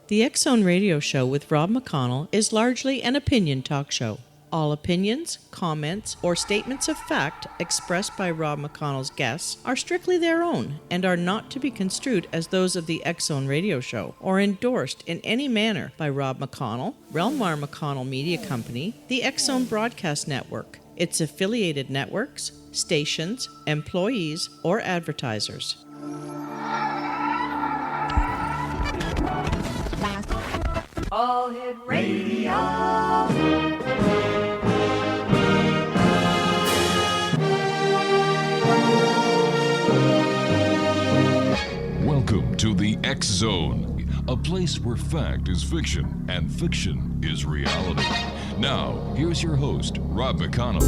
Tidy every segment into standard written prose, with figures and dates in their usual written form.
The X Zone Radio Show with Rob McConnell is largely an opinion talk show. All opinions, comments, or statements of fact expressed by Rob McConnell's guests are strictly their own and are not to be construed as those of the X Zone Radio Show or endorsed in any manner by Rob McConnell, Relmar McConnell Media Company, the X Zone Broadcast Network, its affiliated networks, stations, employees, or advertisers. All Hit Radio. Welcome to the X Zone, a place where fact is fiction and fiction is reality. Now, here's your host, Rob McConnell.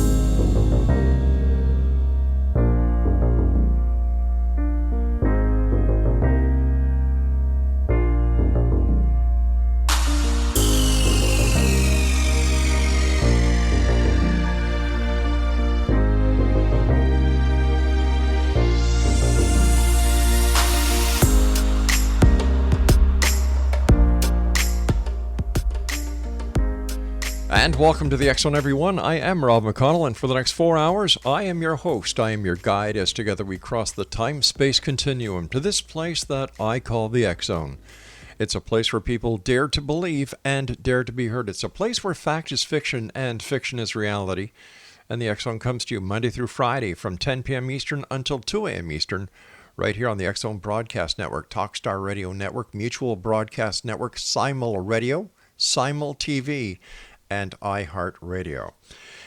And welcome to the X Zone, everyone. I am Rob McConnell, and for the next 4 hours, I am your host. I am your guide as together we cross the time-space continuum to this place that I call the X Zone. It's a place where people dare to believe and dare to be heard. It's a place where fact is fiction and fiction is reality. And the X Zone comes to you Monday through Friday from 10 p.m. Eastern until 2 a.m. Eastern, right here on the X Zone Broadcast Network, Talkstar Radio Network, Mutual Broadcast Network, Simul Radio, Simul TV, and iHeartRadio.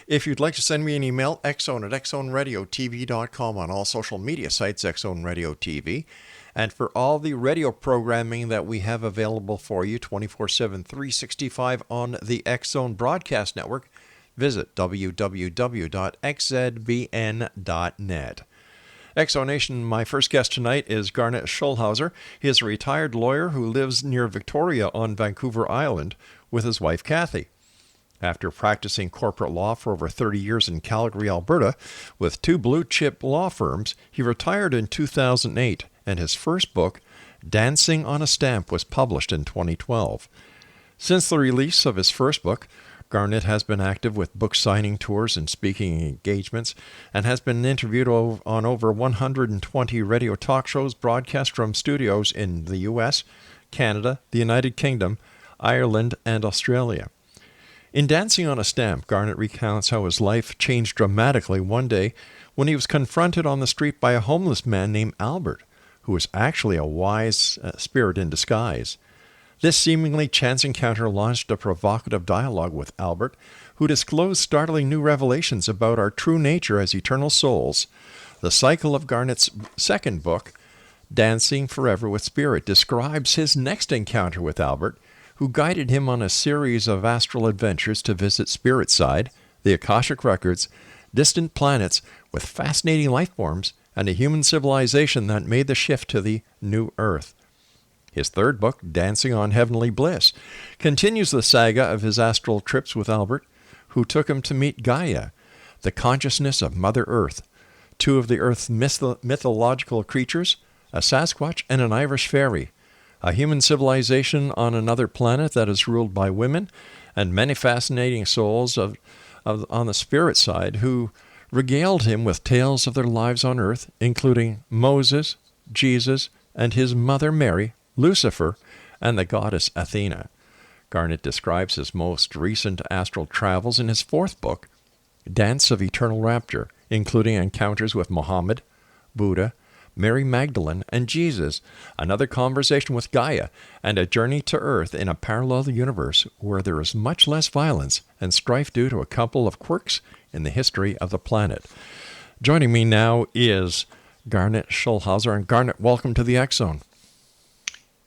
If you'd like to send me an email, xzone@xzoneradiotv.com, on all social media sites, X Zone Radio TV. And for all the radio programming that we have available for you 24/7, 365 on the X Zone Broadcast Network, visit www.xzbn.net. X Zone Nation, my first guest tonight is Garnet Schulhauser. He is a retired lawyer who lives near Victoria on Vancouver Island with his wife, Kathy. After practicing corporate law for over 30 years in Calgary, Alberta, with 2 blue-chip law firms, he retired in 2008, and his first book, Dancing on a Stamp, was published in 2012. Since the release of his first book, Garnet has been active with book signing tours and speaking engagements, and has been interviewed on over 120 radio talk shows broadcast from studios in the U.S., Canada, the United Kingdom, Ireland, and Australia. In Dancing on a Stamp, Garnet recounts how his life changed dramatically one day when he was confronted on the street by a homeless man named Albert, who was actually a wise spirit in disguise. This seemingly chance encounter launched a provocative dialogue with Albert, who disclosed startling new revelations about our true nature as eternal souls. The cycle of Garnet's second book, Dancing Forever with Spirit, describes his next encounter with Albert, who guided him on a series of astral adventures to visit Spirit Side, the Akashic Records, distant planets with fascinating life forms, and a human civilization that made the shift to the New Earth. His third book, Dancing on Heavenly Bliss, continues the saga of his astral trips with Albert, who took him to meet Gaia, the consciousness of Mother Earth, 2 of the Earth's mythological creatures, a Sasquatch and an Irish fairy, a human civilization on another planet that is ruled by women, and many fascinating souls on the spirit side who regaled him with tales of their lives on Earth, including Moses, Jesus, and his mother Mary, Lucifer, and the goddess Athena. Garnet describes his most recent astral travels in his fourth book, Dance of Eternal Rapture, including encounters with Muhammad, Buddha, Mary Magdalene, and Jesus, another conversation with Gaia, and a journey to Earth in a parallel universe where there is much less violence and strife due to a couple of quirks in the history of the planet. Joining me now is Garnet Schulhauser. And Garnet, welcome to the X Zone.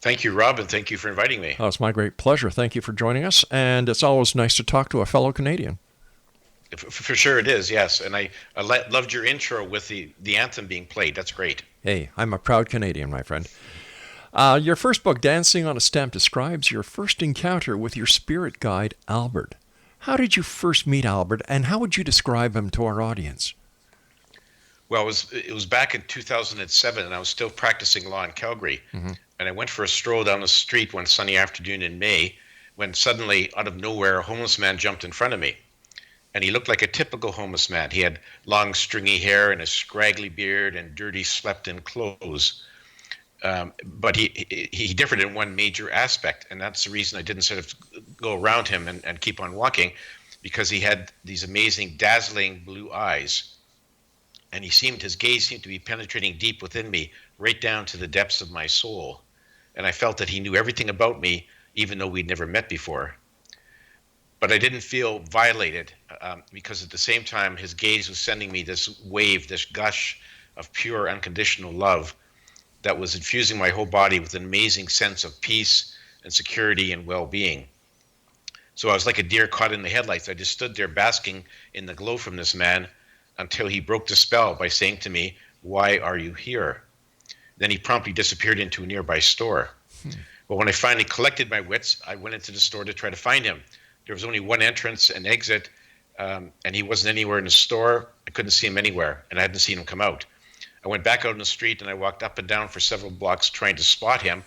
Thank you, Rob, and thank you for inviting me. Oh, it's my great pleasure. Thank you for joining us, and it's always nice to talk to a fellow Canadian. For sure it is, yes. And I loved your intro with the anthem being played. That's great. Hey, I'm a proud Canadian, my friend. Your first book, Dancing on a Stamp, describes your first encounter with your spirit guide, Albert. How did you first meet Albert, and how would you describe him to our audience? Well, it was back in 2007, and I was still practicing law in Calgary. Mm-hmm. and I went for a stroll down the street one sunny afternoon in May, when suddenly, out of nowhere, a homeless man jumped in front of me. And he looked like a typical homeless man. He had long, stringy hair and a scraggly beard and dirty, slept-in clothes. But he differed in one major aspect, and that's the reason I didn't sort of go around him and keep on walking, because he had these amazing, dazzling blue eyes. And his gaze seemed to be penetrating deep within me, right down to the depths of my soul. And I felt that he knew everything about me, even though we'd never met before. But I didn't feel violated, because at the same time, his gaze was sending me this wave, this gush of pure, unconditional love that was infusing my whole body with an amazing sense of peace and security and well-being. So I was like a deer caught in the headlights. I just stood there basking in the glow from this man until he broke the spell by saying to me, "Why are you here?" Then he promptly disappeared into a nearby store. But when I finally collected my wits, I went into the store to try to find him. There was only one entrance and exit, and he wasn't anywhere in the store. I couldn't see him anywhere, and I hadn't seen him come out. I went back out on the street, and I walked up and down for several blocks trying to spot him,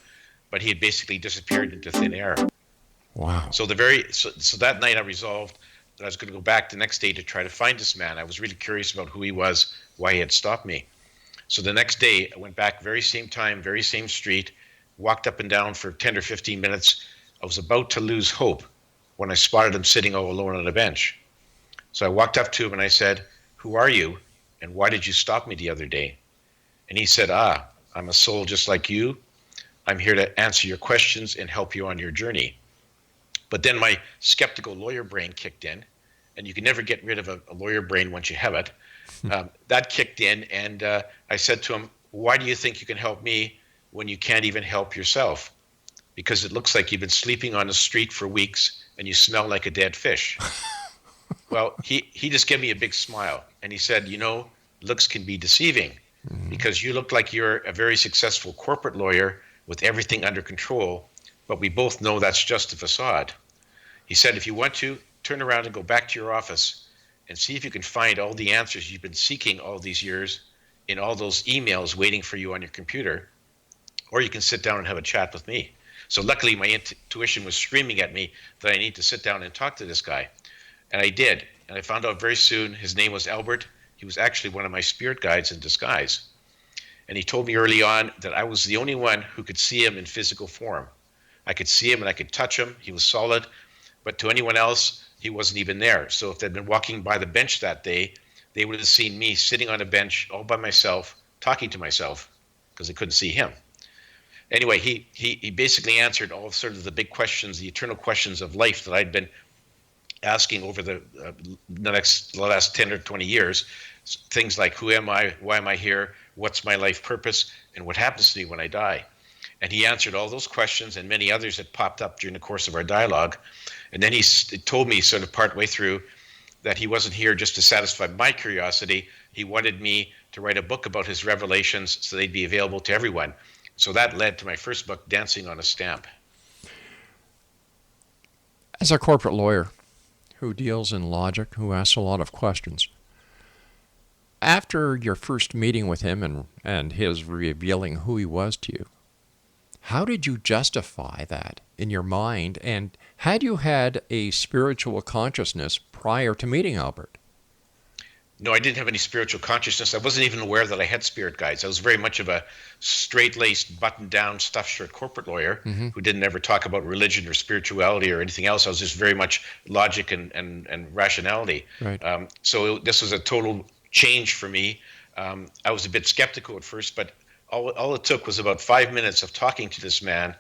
but he had basically disappeared into thin air. Wow. So that night I resolved that I was going to go back the next day to try to find this man. I was really curious about who he was, why he had stopped me. So the next day I went back, very same time, very same street, walked up and down for 10 or 15 minutes. I was about to lose hope when I spotted him sitting all alone on a bench. So I walked up to him and I said, "Who are you, and why did you stop me the other day?" And he said, "I'm a soul just like you. I'm here to answer your questions and help you on your journey." But then my skeptical lawyer brain kicked in, and you can never get rid of a lawyer brain once you have it. That kicked in, and I said to him, "Why do you think you can help me when you can't even help yourself? Because it looks like you've been sleeping on the street for weeks and you smell like a dead fish." Well, he just gave me a big smile, and he said, "Looks can be deceiving, because you look like you're a very successful corporate lawyer with everything under control, but we both know that's just a facade." He said, "If you want to, turn around and go back to your office and see if you can find all the answers you've been seeking all these years in all those emails waiting for you on your computer, or you can sit down and have a chat with me." So luckily my intuition was screaming at me that I need to sit down and talk to this guy. And I did. And I found out very soon his name was Albert. He was actually one of my spirit guides in disguise. And he told me early on that I was the only one who could see him in physical form. I could see him and I could touch him. He was solid. But to anyone else, he wasn't even there. So if they'd been walking by the bench that day, they would have seen me sitting on a bench all by myself, talking to myself, because they couldn't see him. Anyway, he basically answered all sort of the big questions, the eternal questions of life that I'd been asking over the last 10 or 20 years. Things like, who am I? Why am I here? What's my life purpose? And what happens to me when I die? And he answered all those questions and many others that popped up during the course of our dialogue. And then he told me sort of partway through that he wasn't here just to satisfy my curiosity. He wanted me to write a book about his revelations so they'd be available to everyone. So that led to my first book, Dancing on a Stamp. As a corporate lawyer who deals in logic, who asks a lot of questions, after your first meeting with him and his revealing who he was to you, how did you justify that in your mind? And had you had a spiritual consciousness prior to meeting Albert? No, I didn't have any spiritual consciousness. I wasn't even aware that I had spirit guides. I was very much of a straight-laced, buttoned-down, stuffed shirt corporate lawyer who didn't ever talk about religion or spirituality or anything else. I was just very much logic and rationality. Right. So this was a total change for me. I was a bit skeptical at first, but all it took was about 5 minutes of talking to this man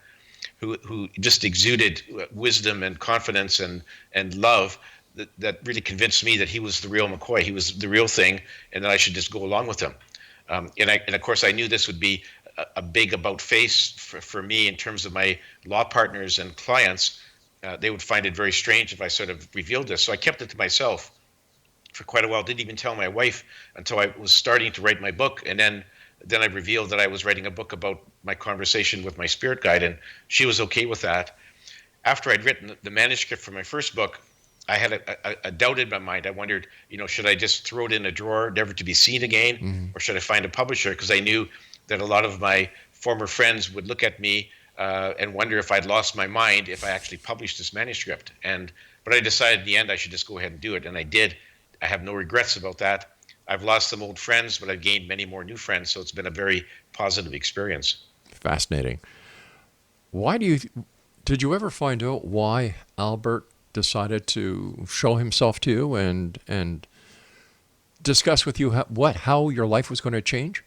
who just exuded wisdom and confidence and love that really convinced me that he was the real McCoy. He was the real thing, and that I should just go along with him. And of course, I knew this would be a big about face for me in terms of my law partners and clients. They would find it very strange if I sort of revealed this. So I kept it to myself for quite a while. Didn't even tell my wife until I was starting to write my book. And then I revealed that I was writing a book about my conversation with my spirit guide, and she was okay with that. After I'd written the manuscript for my first book, I had a doubt in my mind. I wondered, should I just throw it in a drawer, never to be seen again, or should I find a publisher? Because I knew that a lot of my former friends would look at me and wonder if I'd lost my mind if I actually published this manuscript. But I decided in the end I should just go ahead and do it, and I did. I have no regrets about that. I've lost some old friends, but I've gained many more new friends, so it's been a very positive experience. Fascinating. Did you ever find out why Albert decided to show himself to you and discuss with you how your life was going to change?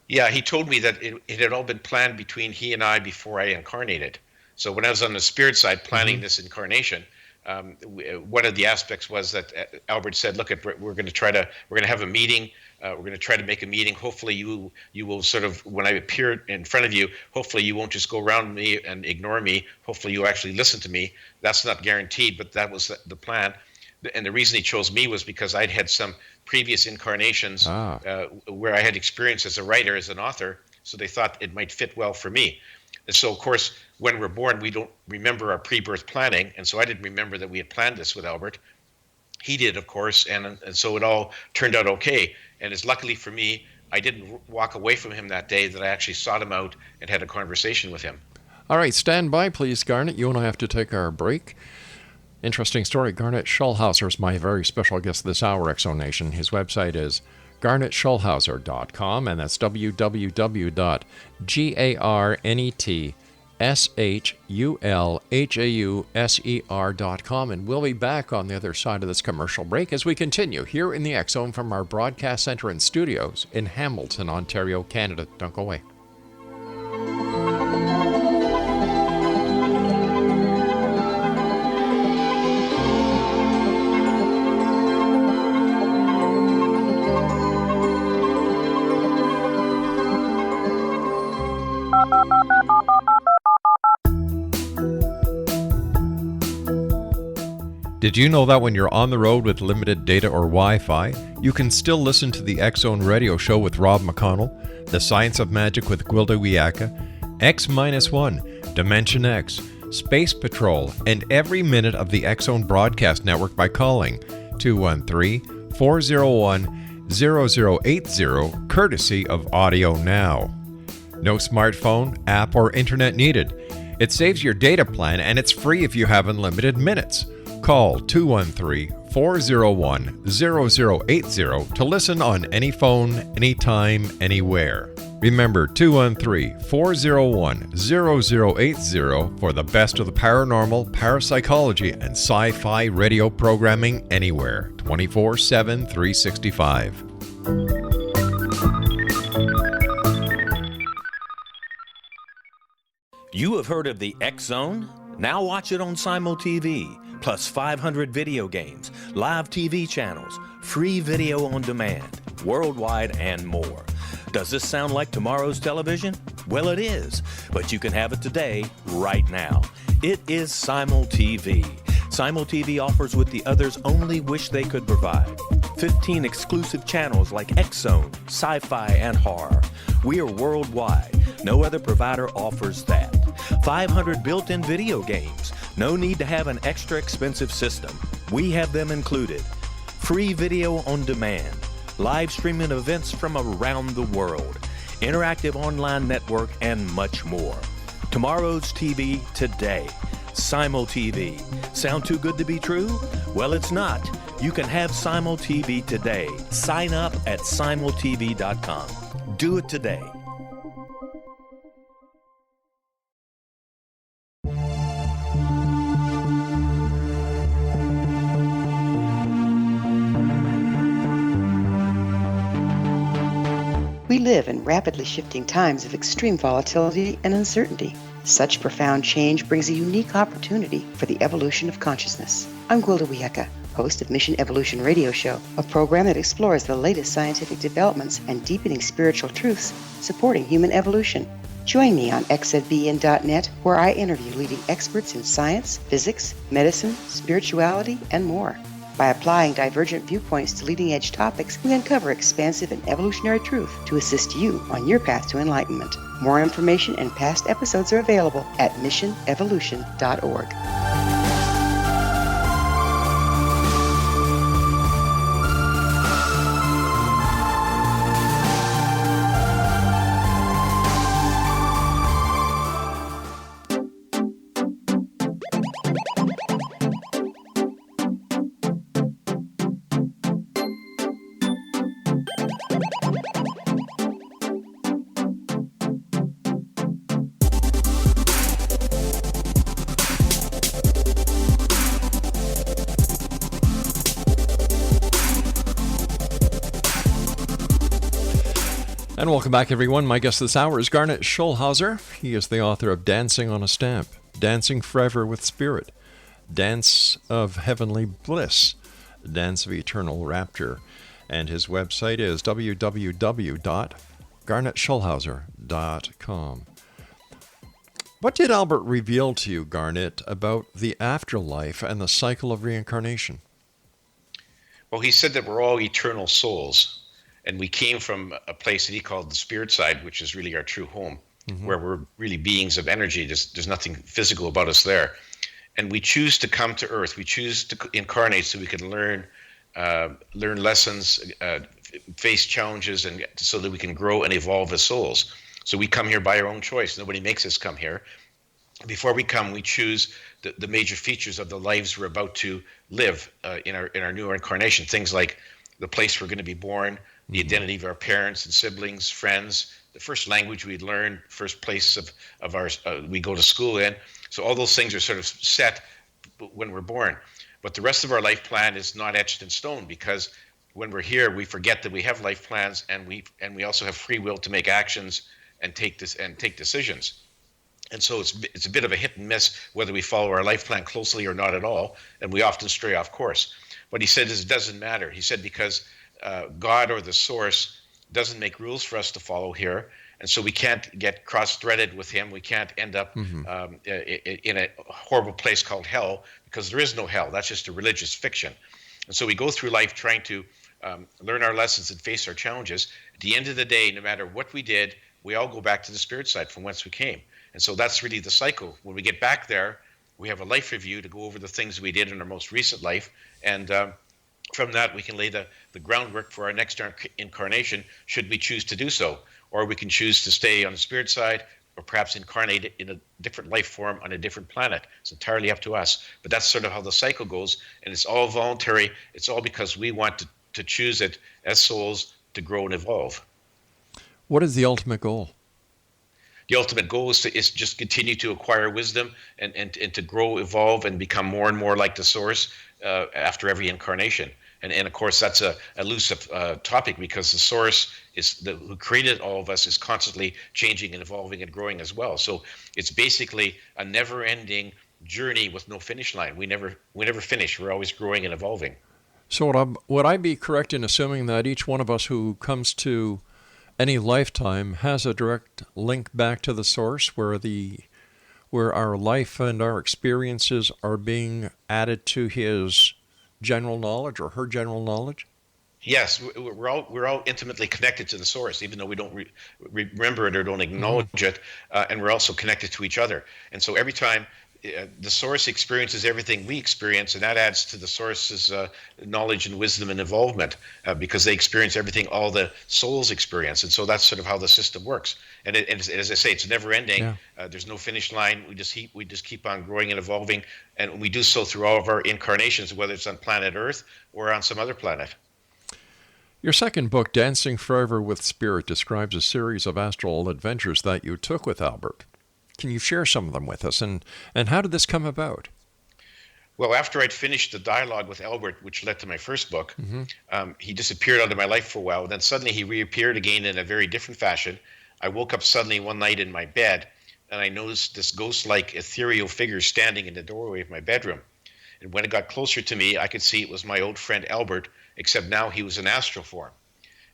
Yeah, he told me that it had all been planned between he and I before I incarnated. So when I was on the spirit side planning this incarnation, one of the aspects was that Albert said, "Look, we're going to have a meeting. We're going to try to make a meeting. Hopefully, you will sort of, when I appear in front of you, hopefully you won't just go around me and ignore me. Hopefully, you actually listen to me. That's not guaranteed, but that was the plan." And the reason he chose me was because I'd had some previous incarnations where I had experience as a writer, as an author. So they thought it might fit well for me. And so, of course, when we're born, we don't remember our pre-birth planning. And so I didn't remember that we had planned this with Albert. He did, of course. And so it all turned out okay. And it's luckily for me, I didn't walk away from him that day, that I actually sought him out and had a conversation with him. All right, stand by, please, Garnet. You and I have to take our break. Interesting story. Garnet Schulhauser is my very special guest this hour, Exonation. His website is garnetschulhauser.com, and that's www.garnetschulhauser.com. And we'll be back on the other side of this commercial break as we continue here in the X Zone from our broadcast center and studios in Hamilton, Ontario, Canada. Don't go away. Did you know that when you're on the road with limited data or Wi-Fi, you can still listen to the X-Zone radio show with Rob McConnell, The Science of Magic with Gwilda Wiyaka, X-1, Dimension X, Space Patrol, and every minute of the X-Zone broadcast network by calling 213-401-0080, courtesy of Audio Now. No smartphone, app, or internet needed. It saves your data plan, and it's free if you have unlimited minutes. Call 213-401-0080 to listen on any phone, anytime, anywhere. Remember, 213-401-0080 for the best of the paranormal, parapsychology, and sci-fi radio programming anywhere, 24/7, 365. You have heard of the X Zone? Now watch it on Simul TV. Plus 500 video games, live TV channels, free video on demand, worldwide, and more. Does this sound like tomorrow's television? Well, it is, but you can have it today, right now. It is Simul TV. Simul TV offers what the others only wish they could provide. 15 exclusive channels like X-Zone, Sci-Fi, and Horror. We are worldwide. No other provider offers that. 500 built-in video games. No need to have an extra expensive system. We have them included. Free video on demand. Live streaming events from around the world. Interactive online network, and much more. Tomorrow's TV today. Simul TV. Sound too good to be true? Well, it's not. You can have Simul TV today. Sign up at simultv.com. Do it today. We live in rapidly shifting times of extreme volatility and uncertainty. Such profound change brings a unique opportunity for the evolution of consciousness. I'm Gwilda Wiyaka, host of Mission Evolution Radio Show, a program that explores the latest scientific developments and deepening spiritual truths supporting human evolution. Join me on xzbn.net, where I interview leading experts in science, physics, medicine, spirituality, and more. By applying divergent viewpoints to leading-edge topics, we uncover expansive and evolutionary truth to assist you on your path to enlightenment. More information and past episodes are available at missionevolution.org. And welcome back, everyone. My guest this hour is Garnet Schulhauser. He is the author of Dancing on a Stamp, Dancing Forever with Spirit, Dance of Heavenly Bliss, Dance of Eternal Rapture. And his website is www.garnetschulhauser.com. What did Albert reveal to you, Garnet, about the afterlife and the cycle of reincarnation? Well, he said that we're all eternal souls, and we came from a place that he called the spirit side, which is really our true home, where we're really beings of energy. There's nothing physical about us there. And we choose to come to Earth. We choose to incarnate so we can learn lessons, face challenges, and so that we can grow and evolve as souls. So we come here by our own choice. Nobody makes us come here. Before we come, we choose the major features of the lives we're about to live in our new incarnation. Things like the place we're going to be born, the identity of our parents and siblings, friends, the first language we'd learn, first place of our we go to school in. So all those things are sort of set when we're born. But the rest of our life plan is not etched in stone, because when we're here, we forget that we have life plans, and we also have free will to make actions and take decisions. And so it's a bit of a hit and miss whether we follow our life plan closely or not at all, and we often stray off course. What he said is it doesn't matter. He said because God or the source doesn't make rules for us to follow here, and so we can't get cross-threaded with him. We can't end up in a horrible place called hell, because there is no hell. That's just a religious fiction. And so we go through life trying to learn our lessons and face our challenges. At the end of the day, no matter what we did, we all go back to the spirit side from whence we came. And so that's really the cycle. When we get back there, we have a life review to go over the things we did in our most recent life. And from that, we can lay the groundwork for our next incarnation, should we choose to do so. Or we can choose to stay on the spirit side, or perhaps incarnate in a different life form on a different planet. It's entirely up to us. But that's sort of how the cycle goes. And it's all voluntary. It's all because we want to choose it as souls to grow and evolve. What is the ultimate goal? The ultimate goal is just continue to acquire wisdom and to grow, evolve, and become more and more like the source after every incarnation. And of course, that's a elusive topic, because the source who created all of us is constantly changing and evolving and growing as well. So it's basically a never-ending journey with no finish line. We never finish. We're always growing and evolving. So would I be correct in assuming that each one of us who comes to any lifetime has a direct link back to the source, where our life and our experiences are being added to his general knowledge or her general knowledge? Yes, we're all intimately connected to the source, even though we don't remember it or don't acknowledge it, and we're also connected to each other. And so every time the source experiences everything we experience, and that adds to the source's knowledge and wisdom and involvement, because they experience everything all the souls experience. And so that's sort of how the system works. And as I say, it's never ending. Yeah. There's no finish line. We just keep on growing and evolving, and we do so through all of our incarnations, whether it's on planet Earth or on some other planet. Your second book, Dancing Forever with Spirit, describes a series of astral adventures that you took with Albert. Can you share some of them with us, and how did this come about? Well, after I'd finished the dialogue with Albert, which led to my first book, he disappeared out of my life for a while. Then suddenly he reappeared again in a very different fashion. I woke up suddenly one night in my bed, and I noticed this ghost-like ethereal figure standing in the doorway of my bedroom. And when it got closer to me, I could see it was my old friend Albert, except now he was in astral form.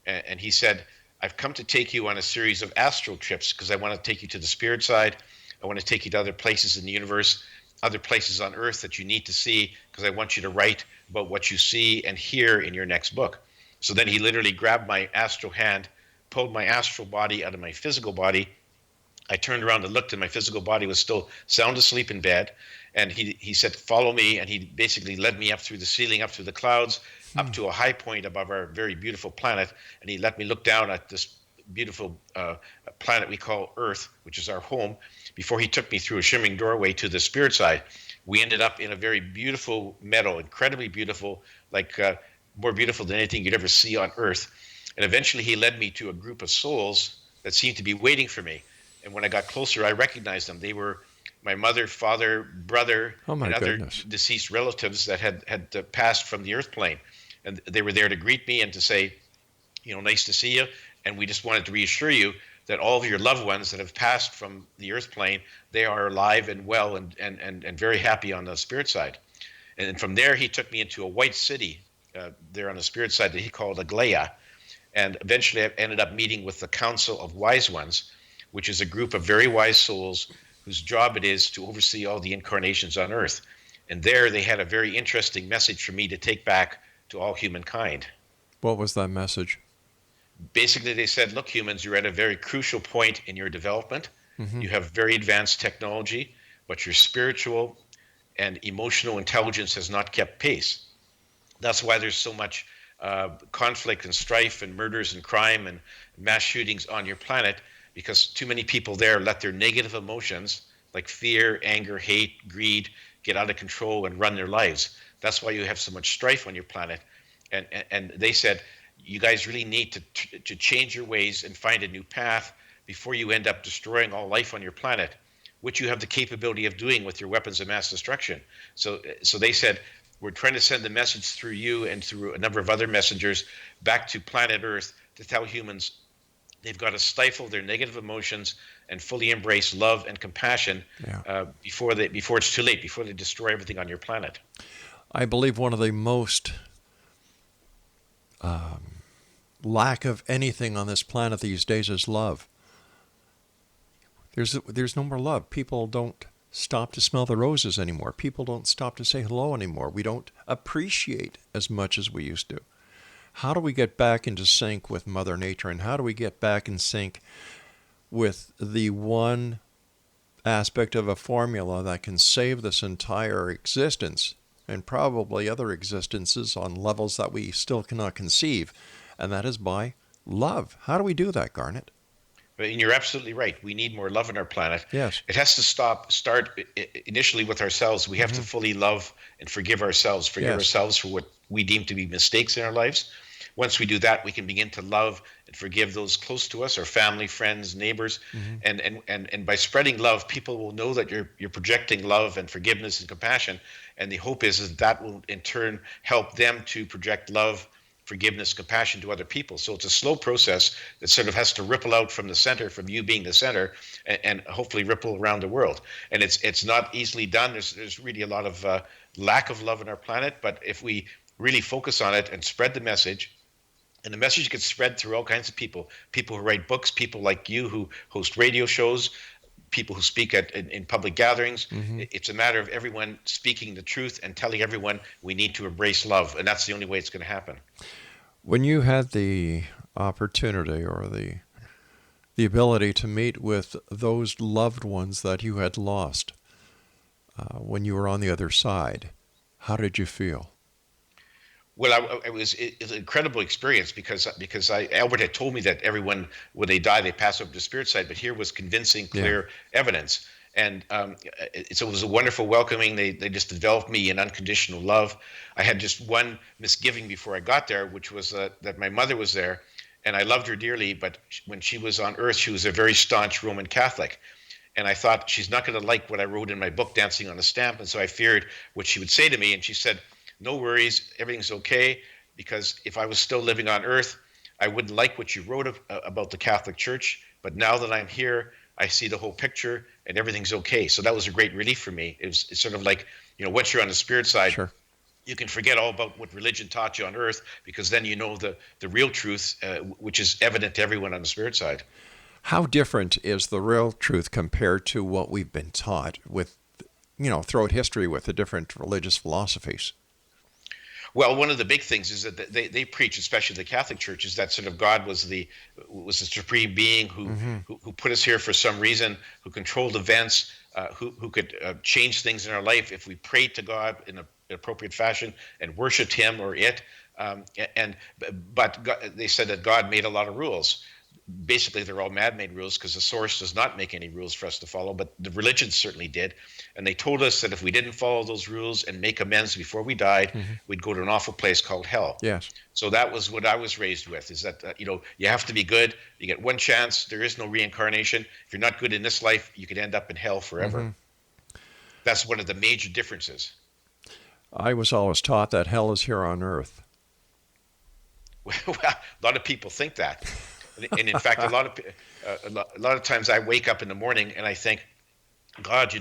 And he said, "I've come to take you on a series of astral trips because I want to take you to the spirit side. I want to take you to other places in the universe, other places on Earth that you need to see, because I want you to write about what you see and hear in your next book." So then he literally grabbed my astral hand, pulled my astral body out of my physical body. I turned around and looked, and my physical body was still sound asleep in bed. And he said, "Follow me." And he basically led me up through the ceiling, up through the clouds, up to a high point above our very beautiful planet. And he let me look down at this beautiful planet we call Earth, which is our home, before he took me through a shimmering doorway to the spirit side. We ended up in a very beautiful meadow, incredibly beautiful, like more beautiful than anything you'd ever see on Earth. And eventually he led me to a group of souls that seemed to be waiting for me. And when I got closer, I recognized them. They were my mother, father, brother, and other deceased relatives that had passed from the earth plane. And they were there to greet me and to say, "Nice to see you." And we just wanted to reassure you that all of your loved ones that have passed from the earth plane, they are alive and well and very happy on the spirit side. And from there, he took me into a white city there on the spirit side that he called Aglaia. And eventually I ended up meeting with the Council of Wise Ones, which is a group of very wise souls whose job it is to oversee all the incarnations on earth. And there they had a very interesting message for me to take back to all humankind. What was that message? Basically, they said, look, humans, you're at a very crucial point in your development. Mm-hmm. You have very advanced technology, but your spiritual and emotional intelligence has not kept pace. That's why there's so much conflict and strife and murders and crime and mass shootings on your planet, because too many people there let their negative emotions like fear, anger, hate, greed get out of control and run their lives. That's why you have so much strife on your planet. And they said, you guys really need to change your ways and find a new path before you end up destroying all life on your planet, which you have the capability of doing with your weapons of mass destruction. So they said, we're trying to send the message through you and through a number of other messengers back to planet Earth to tell humans they've got to stifle their negative emotions and fully embrace love and compassion before it's too late, before they destroy everything on your planet. I believe one of the most lack of anything on this planet these days is love. There's no more love. People don't stop to smell the roses anymore. People don't stop to say hello anymore. We don't appreciate as much as we used to. How do we get back into sync with Mother Nature, and how do we get back in sync with the one aspect of a formula that can save this entire existence and probably other existences on levels that we still cannot conceive, and that is by love? How do we do that, Garnet? And you're absolutely right. We need more love on our planet. Yes. It has to start initially with ourselves. We have to fully love and forgive ourselves, ourselves for what we deem to be mistakes in our lives. Once we do that, we can begin to love and forgive those close to us, our family, friends, neighbors. And by spreading love, people will know that you're projecting love and forgiveness and compassion. And the hope is that will in turn help them to project love, forgiveness, compassion to other people. So it's a slow process that sort of has to ripple out from the center, from you being the center, and hopefully ripple around the world. And it's not easily done. There's really a lot of lack of love on our planet. But if we really focus on it and spread the message, and the message gets spread through all kinds of people who write books, people like you who host radio shows, people who speak in public gatherings. It's a matter of everyone speaking the truth and telling everyone we need to embrace love, and that's the only way it's going to happen. When you had the opportunity or the ability to meet with those loved ones that you had lost when you were on the other side, how did you feel? Well, it was an incredible experience because Albert had told me that everyone, when they die, they pass over to the spirit side, but here was convincing, clear evidence. And so it was a wonderful welcoming. They just developed me in unconditional love. I had just one misgiving before I got there, which was that my mother was there, and I loved her dearly, but when she was on earth, she was a very staunch Roman Catholic. And I thought, she's not going to like what I wrote in my book, Dancing on a Stamp, and so I feared what she would say to me, and she said, no worries, everything's okay, because if I was still living on earth, I wouldn't like what you wrote about the Catholic Church, but now that I'm here, I see the whole picture and everything's okay. So that was a great relief for me. It's sort of like, once you're on the spirit side, you can forget all about what religion taught you on earth, because then you know the real truth, which is evident to everyone on the spirit side. How different is the real truth compared to what we've been taught with, throughout history with the different religious philosophies? Well, one of the big things is that they preach, especially the Catholic Church, is that sort of God was the supreme being who put us here for some reason, who controlled events, who could change things in our life if we prayed to God in an appropriate fashion and worshipped Him or it. But God, they said that God made a lot of rules. Basically, they're all man-made rules because the source does not make any rules for us to follow, but the religions certainly did. And they told us that if we didn't follow those rules and make amends before we died, we'd go to an awful place called hell. Yes. So that was what I was raised with, is that, you have to be good. You get one chance. There is no reincarnation. If you're not good in this life, you could end up in hell forever. That's one of the major differences. I was always taught that hell is here on earth. Well, a lot of people think that. And in fact, a lot of times I wake up in the morning and I think, God,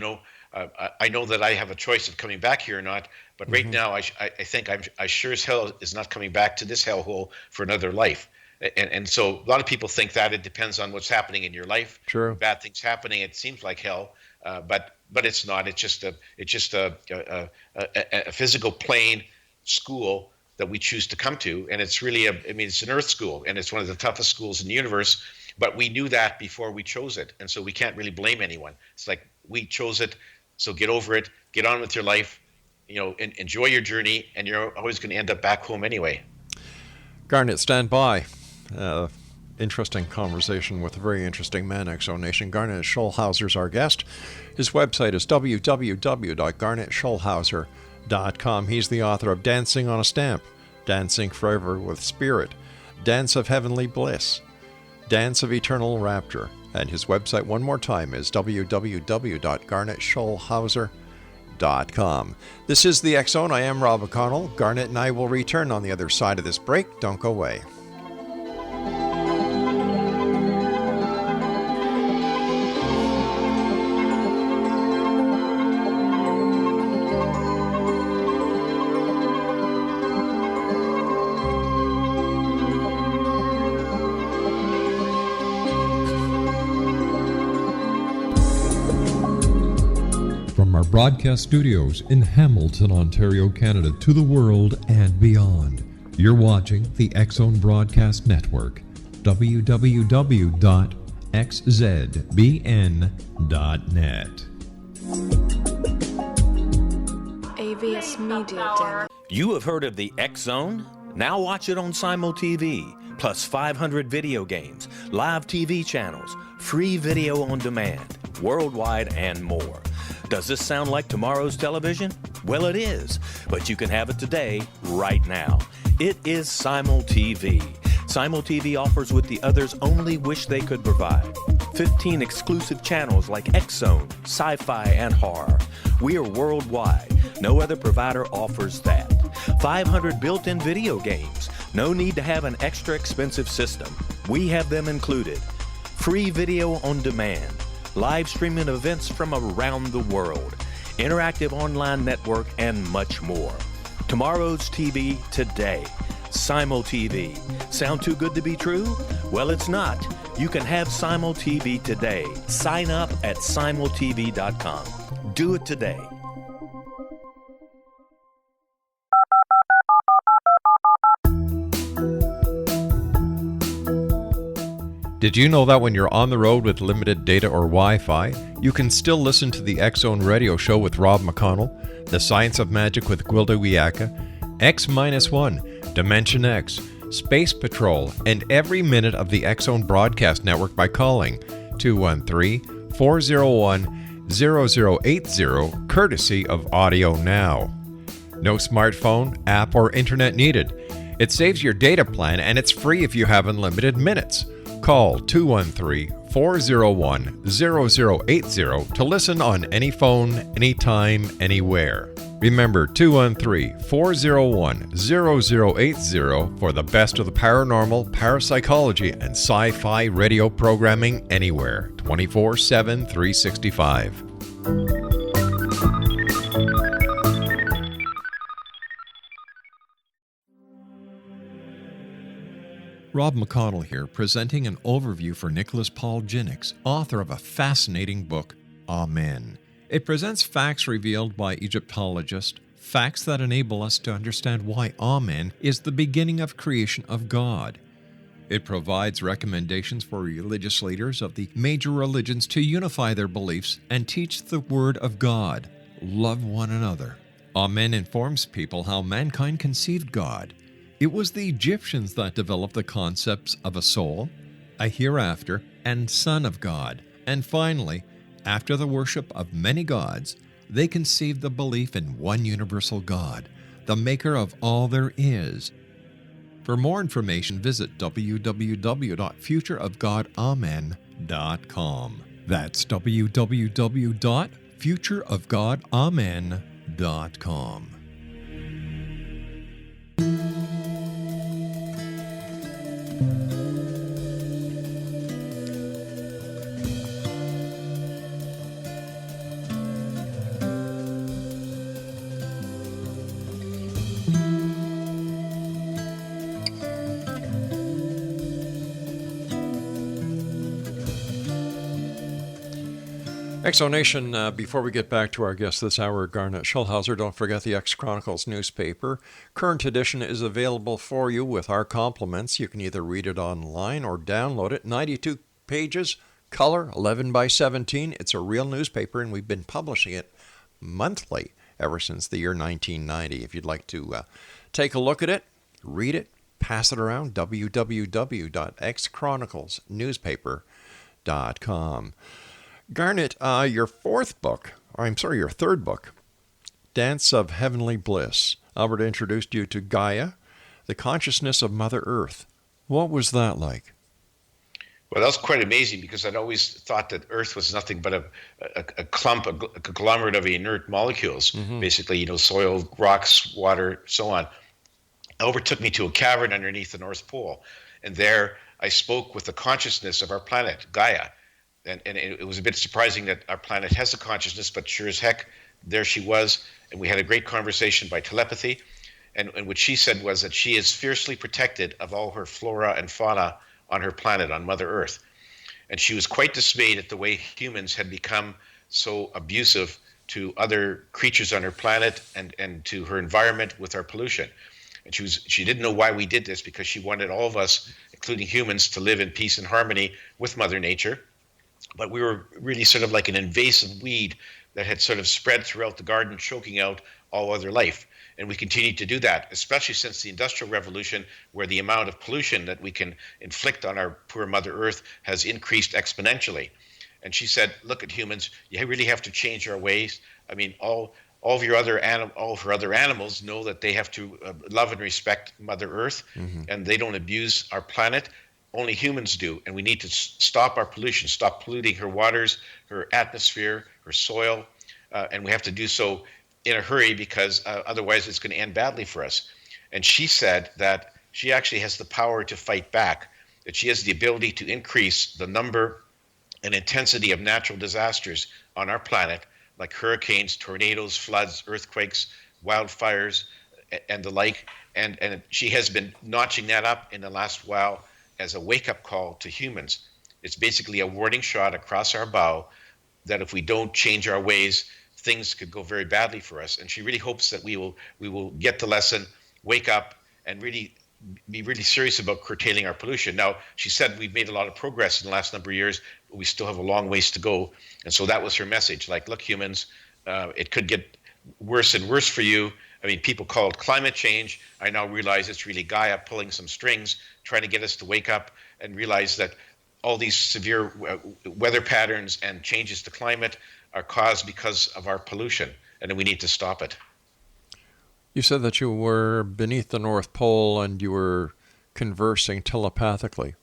I know that I have a choice of coming back here or not, but right now I think I sure as hell is not coming back to this hellhole for another life. And so a lot of people think that it depends on what's happening in your life. True. Bad things happening, it seems like hell, but it's not. It's just a physical plane school that we choose to come to, and it's really it's an earth school, and it's one of the toughest schools in the universe. But we knew that before we chose it, and so we can't really blame anyone. It's like we chose it, so get over it, get on with your life, enjoy your journey, and you're always going to end up back home anyway. Garnet, stand by. Interesting conversation with a very interesting man, Exonation. Garnet Schulhauser is our guest. His website is www.garnetschulhauser.com. He's the author of Dancing on a Stamp, Dancing Forever with Spirit, Dance of Heavenly Bliss, Dance of Eternal Rapture. And his website, one more time, is www.garnetschulhauser.com. This is The X Zone. I am Rob McConnell. Garnet and I will return on the other side of this break. Don't go away. Broadcast studios in Hamilton, Ontario, Canada, to the world and beyond. You're watching the X Zone Broadcast Network, www.xzbn.net. AVS Media Den. You have heard of the X Zone? Now watch it on Simul TV, plus 500 video games, live TV channels, free video on demand, worldwide, and more. Does this sound like tomorrow's television? Well, it is, but you can have it today, right now. It is Simul TV. Simul TV offers what the others only wish they could provide. 15 exclusive channels like X-Zone, Sci-Fi, and Horror. We are worldwide. No other provider offers that. 500 built-in video games. No need to have an extra expensive system. We have them included. Free video on demand. Live streaming events from around the world, interactive online network, and much more. Tomorrow's TV today. Simul TV. Sound too good to be true? Well, it's not. You can have Simul TV today. Sign up at simultv.com. Do it today. Did you know that when you're on the road with limited data or Wi-Fi, you can still listen to the X Zone Radio Show with Rob McConnell, The Science of Magic with Gwilda Wiyaka, X-1, Dimension X, Space Patrol, and every minute of the X Zone Broadcast Network by calling 213-401-0080, courtesy of Audio Now. No smartphone, app, or internet needed. It saves your data plan, and it's free if you have unlimited minutes. Call 213-401-0080 to listen on any phone, anytime, anywhere. Remember 213-401-0080 for the best of the paranormal, parapsychology, and sci-fi radio programming anywhere, 24/7, 365. Rob McConnell here, presenting an overview for Nicholas Paul Jennings, author of a fascinating book, Amen. It presents facts revealed by Egyptologists, facts that enable us to understand why Amen is the beginning of creation of God. It provides recommendations for religious leaders of the major religions to unify their beliefs and teach the Word of God. Love one another. Amen informs people how mankind conceived God. It was the Egyptians that developed the concepts of a soul, a hereafter, and Son of God. And finally, after the worship of many gods, they conceived the belief in one universal God, the maker of all there is. For more information, visit www.futureofgodamen.com. That's www.futureofgodamen.com. Exonation, before we get back to our guest this hour, Garnet Schulhauser, don't forget the X-Chronicles newspaper. Current edition is available for you with our compliments. You can either read it online or download it. 92 pages, color, 11 by 17. It's a real newspaper, and we've been publishing it monthly ever since the year 1990. If you'd like to take a look at it, read it, pass it around, www.xchroniclesnewspaper.com. Garnet, your third book, Dance of Heavenly Bliss. Albert introduced you to Gaia, the consciousness of Mother Earth. What was that like? Well, that was quite amazing because I'd always thought that Earth was nothing but a conglomerate of inert molecules, basically, soil, rocks, water, so on. Albert took me to a cavern underneath the North Pole, and there I spoke with the consciousness of our planet, Gaia. And it was a bit surprising that our planet has a consciousness, but sure as heck, there she was. And we had a great conversation by telepathy. And what she said was that she is fiercely protected of all her flora and fauna on her planet, on Mother Earth. And she was quite dismayed at the way humans had become so abusive to other creatures on her planet and to her environment with our pollution. And she didn't know why we did this, because she wanted all of us, including humans, to live in peace and harmony with Mother Nature. But we were really sort of like an invasive weed that had sort of spread throughout the garden, choking out all other life. And we continued to do that, especially since the Industrial Revolution, where the amount of pollution that we can inflict on our poor Mother Earth has increased exponentially. And she said, look at humans, you really have to change our ways. I mean, all of her other animals know that they have to love and respect Mother Earth, and they don't abuse our planet. Only humans do, and we need to stop our pollution, stop polluting her waters, her atmosphere, her soil, and we have to do so in a hurry, because otherwise it's going to end badly for us. And she said that she actually has the power to fight back, that she has the ability to increase the number and intensity of natural disasters on our planet, like hurricanes, tornadoes, floods, earthquakes, wildfires, and the like. And she has been notching that up in the last while as a wake-up call to humans. It's basically a warning shot across our bow that if we don't change our ways, things could go very badly for us. And she really hopes that we will get the lesson, wake up, and really be really serious about curtailing our pollution. Now, she said we've made a lot of progress in the last number of years, but we still have a long ways to go. And so that was her message. Like, look, humans, it could get worse and worse for you. I mean, people call it climate change. I now realize it's really Gaia pulling some strings, trying to get us to wake up and realize that all these severe weather patterns and changes to climate are caused because of our pollution, and we need to stop it. You said that you were beneath the North Pole and you were conversing telepathically.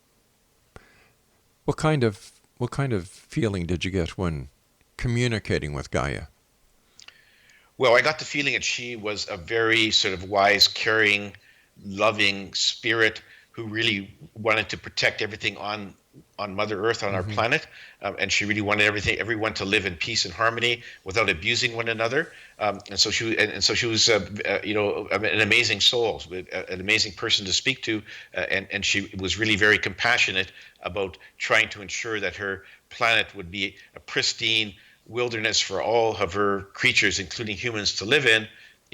What kind of feeling did you get when communicating with Gaia? Well, I got the feeling that she was a very sort of wise, caring, loving spirit who really wanted to protect everything on Mother Earth, on our planet, and she really wanted everyone to live in peace and harmony without abusing one another. And so she was, an amazing soul, an amazing person to speak to, and she was really very compassionate about trying to ensure that her planet would be a pristine wilderness for all of her creatures, including humans, to live in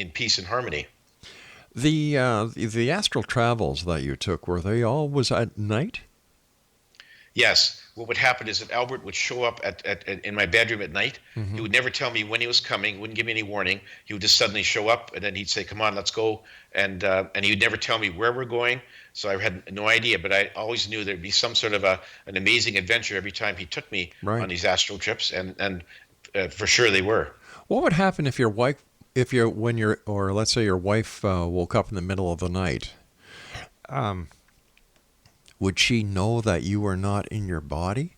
peace and harmony. The astral travels that you took, were they always at night? Yes. What would happen is that Albert would show up in my bedroom at night. He would never tell me when he was coming, wouldn't give me any warning. He would just suddenly show up, and then he'd say, come on, let's go. And he would never tell me where we're going. So I had no idea, but I always knew there'd be some sort of an amazing adventure every time he took me on these astral trips, and for sure they were. What would happen if let's say your wife woke up in the middle of the night? Would she know that you were not in your body?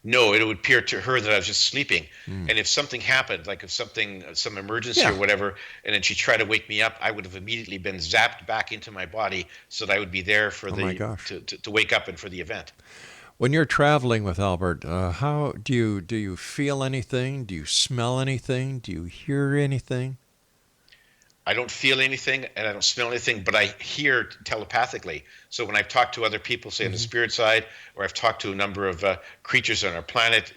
No, it would appear to her that I was just sleeping. And if something happened, like if some emergency or whatever, and then she tried to wake me up, I would have immediately been zapped back into my body so that I would be there for to wake up and for the event. When you're traveling with Albert, how do you feel anything? Do you smell anything? Do you hear anything? I don't feel anything and I don't smell anything, but I hear telepathically. So when I've talked to other people, say on the spirit side, or I've talked to a number of creatures on our planet,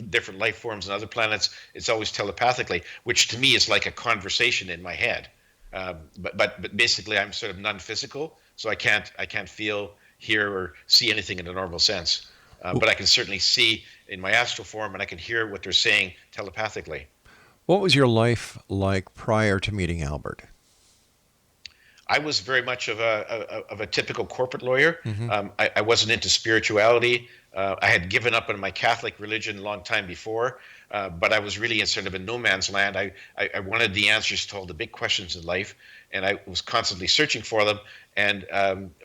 different life forms on other planets, it's always telepathically, which to me is like a conversation in my head. But basically, I'm sort of non-physical, so I can't feel, hear, or see anything in a normal sense. But I can certainly see in my astral form, and I can hear what they're saying telepathically. What was your life like prior to meeting Albert? I was very much of a typical corporate lawyer. I wasn't into spirituality. I had given up on my Catholic religion a long time before, but I was really in sort of a no man's land. I wanted the answers to all the big questions in life, and I was constantly searching for them. And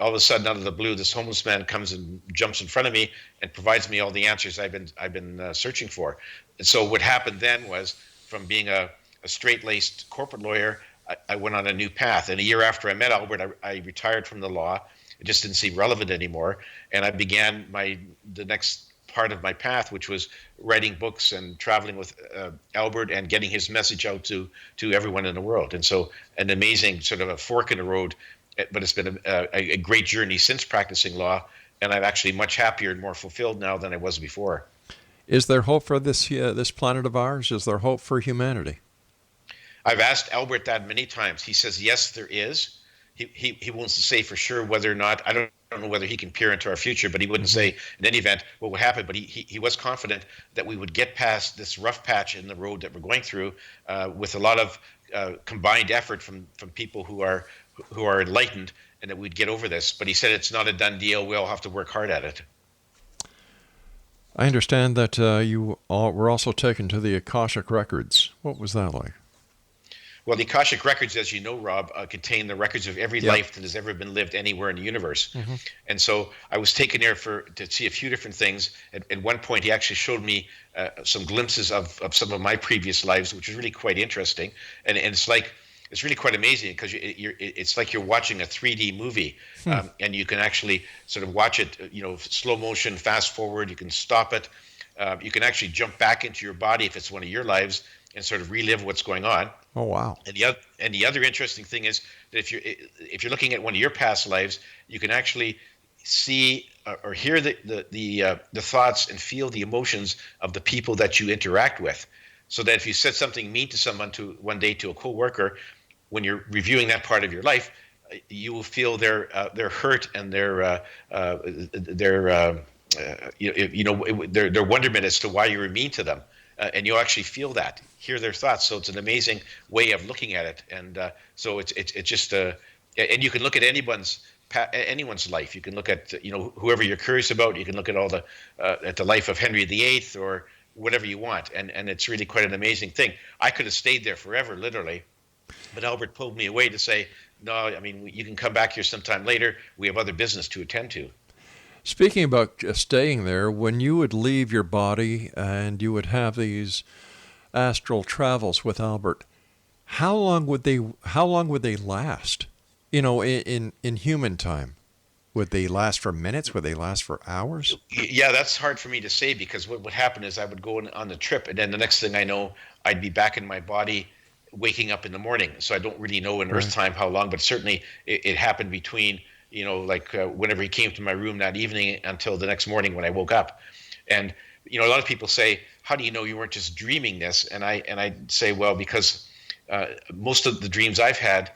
all of a sudden, out of the blue, this homeless man comes and jumps in front of me and provides me all the answers I've been searching for. And so what happened then was, from being a straight-laced corporate lawyer, I went on a new path. And a year after I met Albert, I retired from the law. It just didn't seem relevant anymore. And I began the next part of my path, which was writing books and traveling with Albert and getting his message out to everyone in the world. And so an amazing sort of a fork in the road, but it's been a great journey since practicing law. And I'm actually much happier and more fulfilled now than I was before. Is there hope for this planet of ours? Is there hope for humanity? I've asked Albert that many times. He says, yes, there is. He wants to say for sure whether or not, I don't know whether he can peer into our future, but he wouldn't say in any event what would happen. But he was confident that we would get past this rough patch in the road that we're going through with a lot of combined effort from people who are enlightened, and that we'd get over this. But he said it's not a done deal. We all have to work hard at it. I understand that you were also taken to the Akashic Records. What was that like? Well, the Akashic Records, as you know, Rob, contain the records of every life that has ever been lived anywhere in the universe. And so I was taken there to see a few different things. At one point, he actually showed me some glimpses of some of my previous lives, which was really quite interesting. And it's really quite amazing, because it's like you're watching a 3D movie, and you can actually sort of watch it, slow motion, fast forward. You can stop it. You can actually jump back into your body if it's one of your lives and sort of relive what's going on. Oh, wow. And the other interesting thing is that if you're looking at one of your past lives, you can actually see or hear the thoughts and feel the emotions of the people that you interact with. So that if you said something mean to someone one day to a coworker, when you're reviewing that part of your life, you will feel their hurt and their wonderment as to why you were mean to them, and you'll actually feel that, hear their thoughts. So it's an amazing way of looking at it, and so it's just and you can look at anyone's life. You can look at whoever you're curious about. You can look at all at the life of Henry VIII or whatever you want, and it's really quite an amazing thing. I could have stayed there forever, literally. But Albert pulled me away to say, no, I mean, you can come back here sometime later. We have other business to attend to. Speaking about staying there, when you would leave your body and you would have these astral travels with Albert, how long would they last? In human time, would they last for minutes? Would they last for hours? Yeah, that's hard for me to say, because what would happen is I would go on the trip, and then the next thing I know, I'd be back in my body, waking up in the morning. So I don't really know in Earth time how long, but certainly it happened between, whenever he came to my room that evening until the next morning when I woke up. And, a lot of people say, how do you know you weren't just dreaming this? And I say, well, because most of the dreams I've had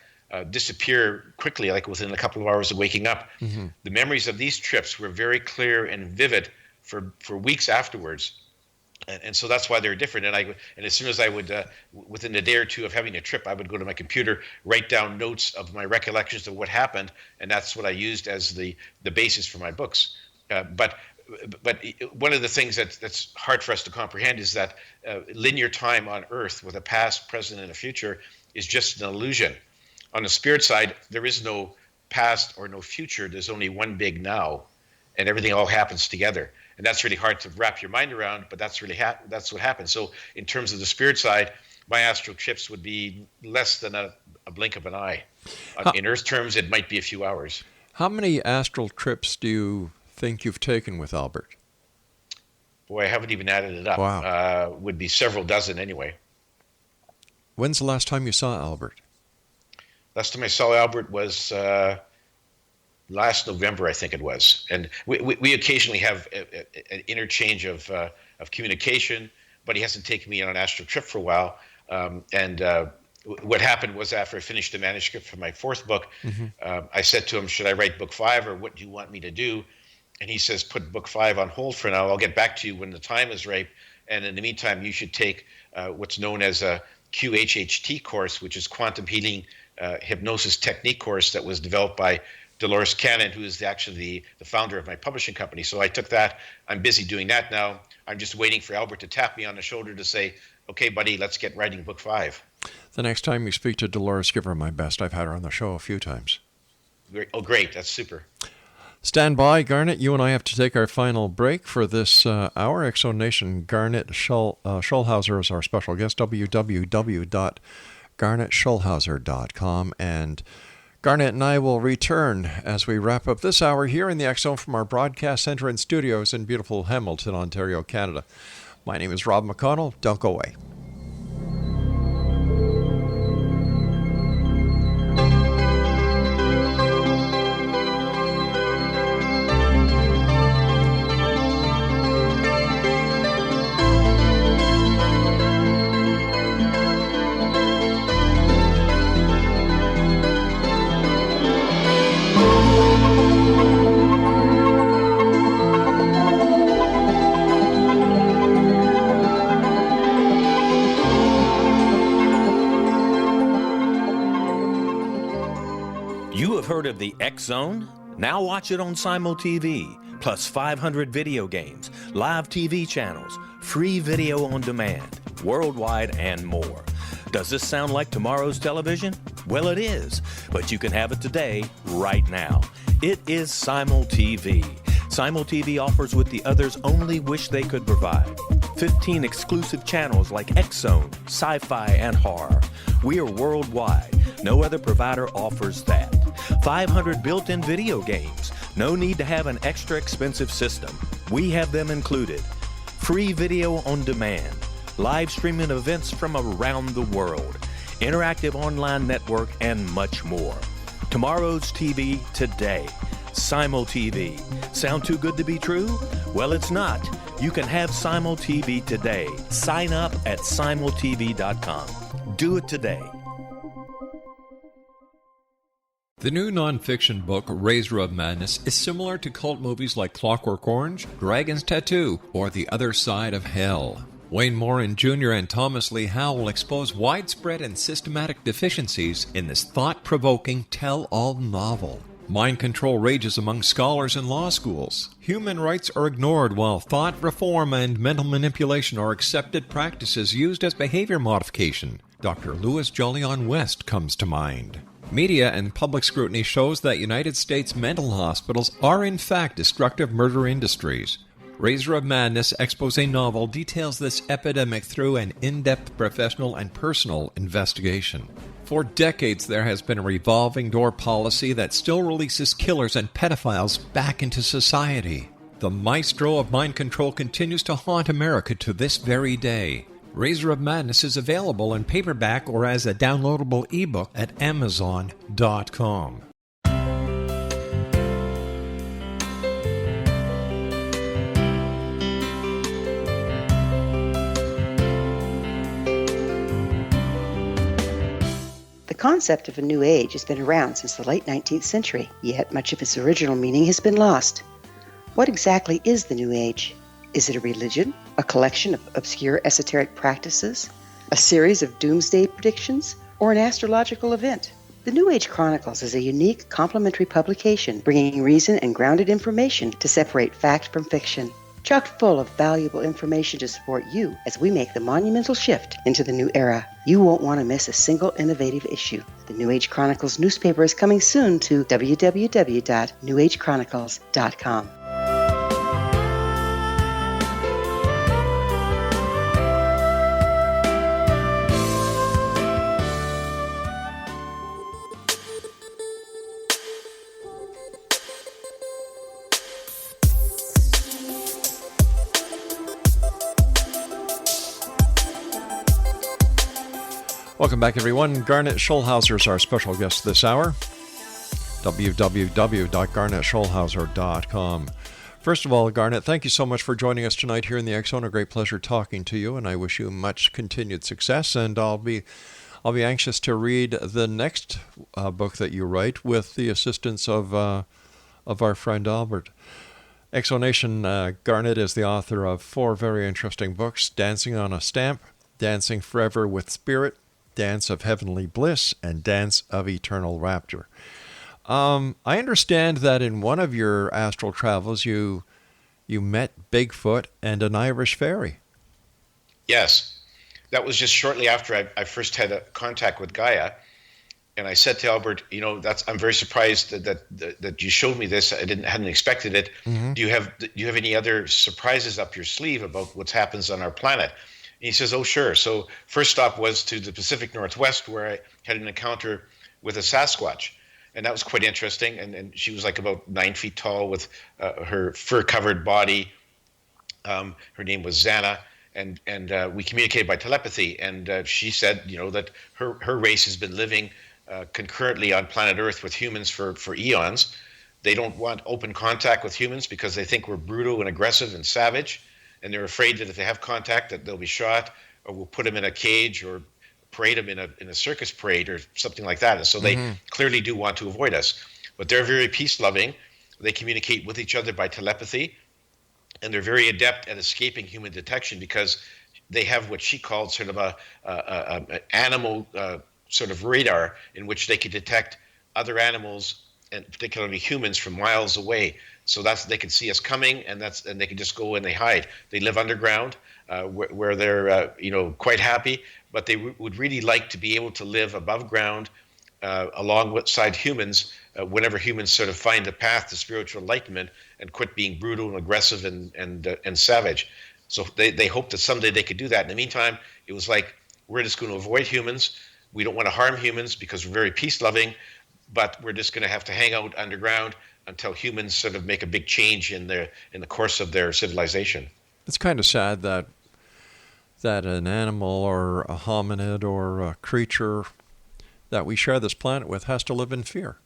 disappear quickly, like within a couple of hours of waking up. The memories of these trips were very clear and vivid for weeks afterwards. And so that's why they're different. And as soon as I would, within a day or two of having a trip, I would go to my computer, write down notes of my recollections of what happened, and that's what I used as the basis for my books. But one of the things that's hard for us to comprehend is that linear time on Earth with a past, present, and a future is just an illusion. On the spirit side, there is no past or no future. There's only one big now, and everything all happens together. And that's really hard to wrap your mind around, but that's really that's what happens. So in terms of the spirit side, my astral trips would be less than a blink of an eye. In Earth terms, it might be a few hours. How many astral trips do you think you've taken with Albert? Boy, I haven't even added it up. Wow. Would be several dozen anyway. When's the last time you saw Albert? Last time I saw Albert was last November, I think it was. And we occasionally have an interchange of communication, but he hasn't taken me on an astral trip for a while. What happened was after I finished the manuscript for my fourth book, I said to him, should I write book 5 or what do you want me to do? And he says, put book 5 on hold for now. I'll get back to you when the time is right. And in the meantime, you should take what's known as a QHHT course, which is Quantum Healing Hypnosis Technique course that was developed by Dolores Cannon, who is actually the founder of my publishing company. So I took that. I'm busy doing that now. I'm just waiting for Albert to tap me on the shoulder to say, okay, buddy, let's get writing book 5. The next time you speak to Dolores, give her my best. I've had her on the show a few times. Great. Oh, great. That's super. Stand by, Garnet. You and I have to take our final break for this hour. X-Zone Nation, Garnet Schulhauser is our special guest, www.garnetschulhauser.com. And Garnet and I will return as we wrap up this hour here in the X-Zone from our broadcast center and studios in beautiful Hamilton, Ontario, Canada. My name is Rob McConnell. Don't go away. Heard of the X-Zone? Now watch it on SimulTV, plus 500 video games, live TV channels, free video on demand, worldwide, and more. Does this sound like tomorrow's television? Well, it is, but you can have it today, right now. It is SimulTV. SimulTV offers what the others only wish they could provide. 15 exclusive channels like X-Zone, sci-fi, and horror. We are worldwide. No other provider offers that. 500 built-in video games. No need to have an extra expensive system. We have them included. Free video on demand. Live streaming events from around the world. Interactive online network, and much more. Tomorrow's TV today. SimulTV. Sound too good to be true? Well, it's not. You can have SimulTV today. Sign up at simultv.com. Do it today. The new nonfiction book, Razor of Madness, is similar to cult movies like Clockwork Orange, Dragon's Tattoo, or The Other Side of Hell. Wayne Morin Jr. and Thomas Lee Howe will expose widespread and systematic deficiencies in this thought-provoking tell-all novel. Mind control rages among scholars in law schools. Human rights are ignored while thought reform and mental manipulation are accepted practices used as behavior modification. Dr. Louis Jolyon West comes to mind. Media and public scrutiny shows that United States mental hospitals are in fact destructive murder industries. Razor of Madness expose novel details this epidemic through an in-depth professional and personal investigation. For decades, there has been a revolving door policy that still releases killers and pedophiles back into society. The maestro of mind control continues to haunt America to this very day. Razor of Madness is available in paperback or as a downloadable ebook at Amazon.com. The concept of a new age has been around since the late 19th century, yet much of its original meaning has been lost. What exactly is the new age? Is it a religion, a collection of obscure esoteric practices, a series of doomsday predictions, or an astrological event? The New Age Chronicles is a unique complementary publication bringing reason and grounded information to separate fact from fiction. Chock full of valuable information to support you as we make the monumental shift into the new era. You won't want to miss a single innovative issue. The New Age Chronicles newspaper is coming soon to www.newagechronicles.com. Welcome back, everyone. Garnet Schulhauser is our special guest this hour. www.garnetschulhauser.com. First of all, Garnet, thank you so much for joining us tonight here in the X Zone. A great pleasure talking to you, and I wish you much continued success. And I'll be anxious to read the next book that you write with the assistance of our friend Albert. Exonation, Garnet is the author of 4 very interesting books: Dancing on a Stamp, Dancing Forever with Spirit, Dance of Heavenly Bliss, and Dance of Eternal Rapture. I understand that in one of your astral travels, you met Bigfoot and an Irish fairy. Yes. That was just shortly after I first had a contact with Gaia. And I said to Albert, I'm very surprised that you showed me this. I hadn't expected it. Mm-hmm. Do you have any other surprises up your sleeve about what happens on our planet? And he says, oh, sure. So first stop was to the Pacific Northwest, where I had an encounter with a Sasquatch. And that was quite interesting. And she was like about 9 feet tall with her fur-covered body. Her name was Xana. And we communicated by telepathy. And she said, that her race has been living concurrently on planet Earth with humans for eons. They don't want open contact with humans because they think we're brutal and aggressive and savage. And they're afraid that if they have contact, that they'll be shot, or we'll put them in a cage or parade them in a circus parade or something like that. And so they clearly do want to avoid us. But they're very peace-loving. They communicate with each other by telepathy. And they're very adept at escaping human detection because they have what she called sort of an animal sort of radar in which they can detect other animals, and particularly humans, from miles away. So they can see us coming, and they can just go and they hide. They live underground, where they're quite happy, but they would really like to be able to live above ground, alongside humans, whenever humans sort of find the path to spiritual enlightenment and quit being brutal and aggressive and savage. So they hope that someday they could do that. In the meantime, it was like, we're just going to avoid humans. We don't want to harm humans because we're very peace-loving, but we're just going to have to hang out underground until humans sort of make a big change in the course of their civilization. It's kind of sad that an animal or a hominid or a creature that we share this planet with has to live in fear.